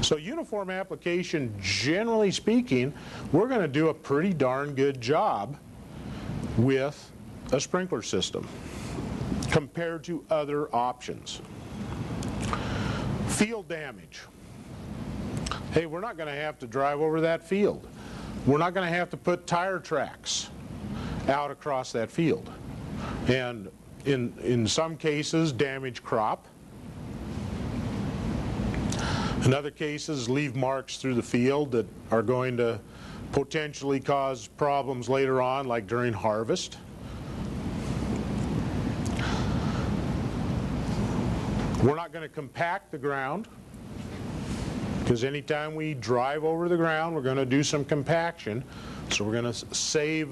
So uniform application, generally speaking, we're going to do a pretty darn good job with a sprinkler system compared to other options. Field damage. Hey, we're not going to have to drive over that field. We're not going to have to put tire tracks out across that field. And in some cases, damage crop. In other cases, leave marks through the field that are going to potentially cause problems later on, like during harvest. We're not going to compact the ground, because anytime we drive over the ground, we're going to do some compaction. So we're going to save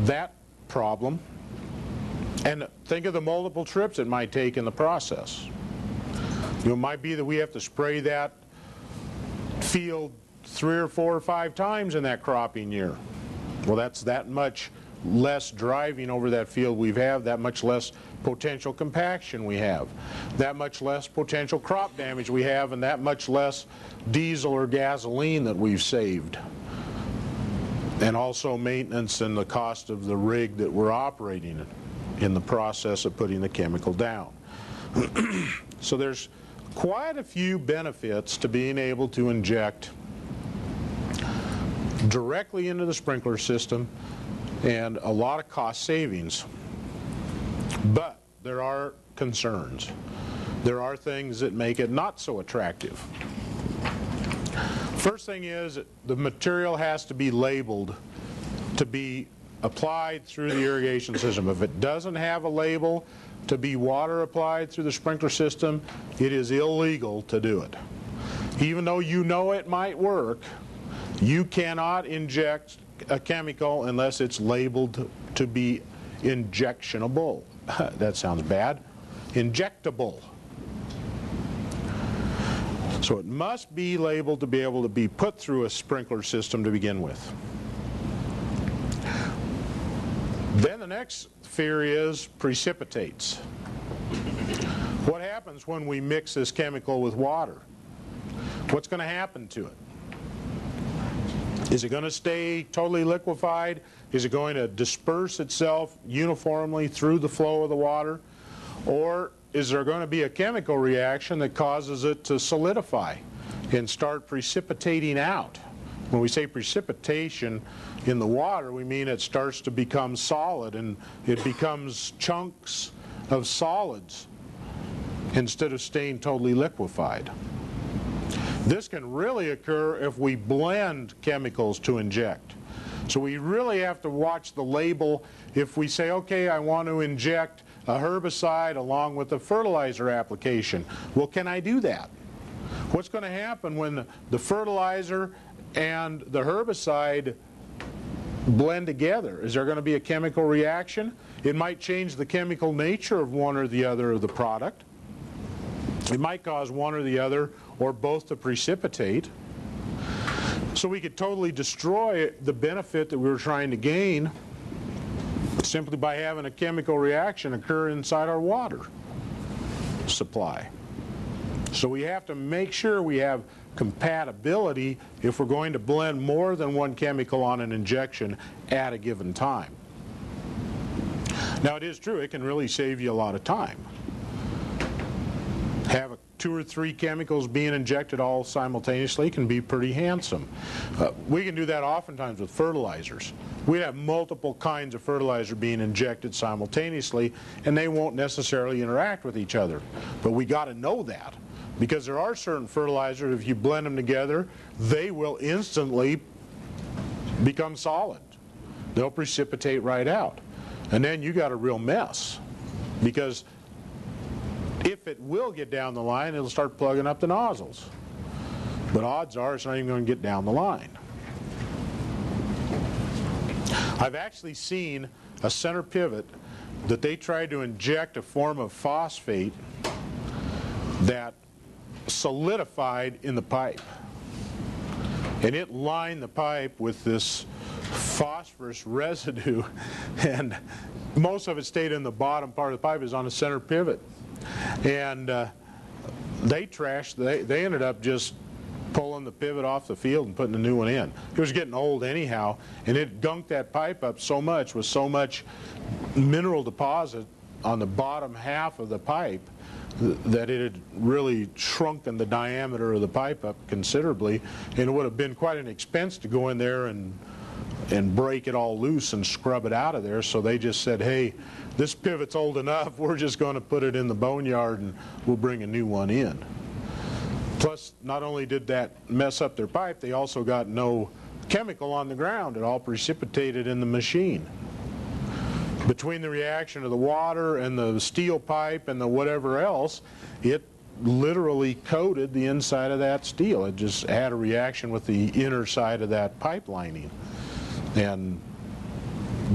that problem. And think of the multiple trips it might take in the process. It might be that we have to spray that field 3 or 4 or 5 times in that cropping year. Well, that's that much less driving over that field we have, that much less potential compaction we have, that much less potential crop damage we have, and that much less diesel or gasoline that we've saved. And also maintenance and the cost of the rig that we're operating in the process of putting the chemical down. So there's quite a few benefits to being able to inject directly into the sprinkler system, and a lot of cost savings. But there are concerns. There are things that make it not so attractive. First thing is, the material has to be labeled to be applied through the irrigation system. If it doesn't have a label to be water applied through the sprinkler system, it is illegal to do it. Even though you know it might work, you cannot inject a chemical unless it's labeled to be injectionable. That sounds bad. Injectable. So it must be labeled to be able to be put through a sprinkler system to begin with. Then the next fear is precipitates. What happens when we mix this chemical with water? What's going to happen to it? Is it going to stay totally liquefied? Is it going to disperse itself uniformly through the flow of the water? Or is there going to be a chemical reaction that causes it to solidify and start precipitating out? When we say precipitation in the water, we mean it starts to become solid, and it becomes chunks of solids instead of staying totally liquefied. This can really occur if we blend chemicals to inject. So we really have to watch the label. If we say, okay, I want to inject a herbicide along with a fertilizer application, well, can I do that? What's going to happen when the fertilizer and the herbicide blend together? Is there going to be a chemical reaction? It might change the chemical nature of one or the other of the product. It might cause one or the other or both to precipitate. So we could totally destroy the benefit that we were trying to gain simply by having a chemical reaction occur inside our water supply. So we have to make sure we have compatibility if we're going to blend more than one chemical on an injection at a given time. Now, it is true, it can really save you a lot of time. Have 2 or 3 chemicals being injected all simultaneously can be pretty handsome. We can do that oftentimes with fertilizers. We have multiple kinds of fertilizer being injected simultaneously, and they won't necessarily interact with each other. But we got to know that, because there are certain fertilizers, if you blend them together, they will instantly become solid. They'll precipitate right out. And then you got a real mess, because if it will get down the line, it'll start plugging up the nozzles. But odds are it's not even going to get down the line. I've actually seen a center pivot that they tried to inject a form of phosphate that solidified in the pipe. And it lined the pipe with this phosphorus residue, and most of it stayed in the bottom part of the pipe. Is on a center pivot. And they ended up just hauling the pivot off the field and putting a new one in. It was getting old anyhow, and it gunked that pipe up so much with so much mineral deposit on the bottom half of the pipe that it had really shrunken the diameter of the pipe up considerably, and it would have been quite an expense to go in there and break it all loose and scrub it out of there. So they just said, hey, this pivot's old enough, we're just going to put it in the boneyard and we'll bring a new one in. Plus, not only did that mess up their pipe, they also got no chemical on the ground. It all precipitated in the machine. Between the reaction of the water and the steel pipe and the whatever else, it literally coated the inside of that steel. It just had a reaction with the inner side of that pipe lining and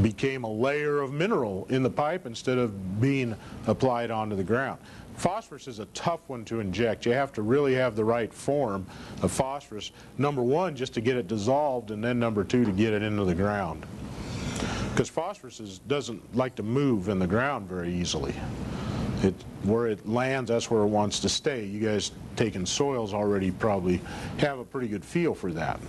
became a layer of mineral in the pipe instead of being applied onto the ground. Phosphorus is a tough one to inject. You have to really have the right form of phosphorus. Number one, just to get it dissolved, and then number two, to get it into the ground. Because phosphorus doesn't like to move in the ground very easily. Where it lands, that's where it wants to stay. You guys taking soils already probably have a pretty good feel for that.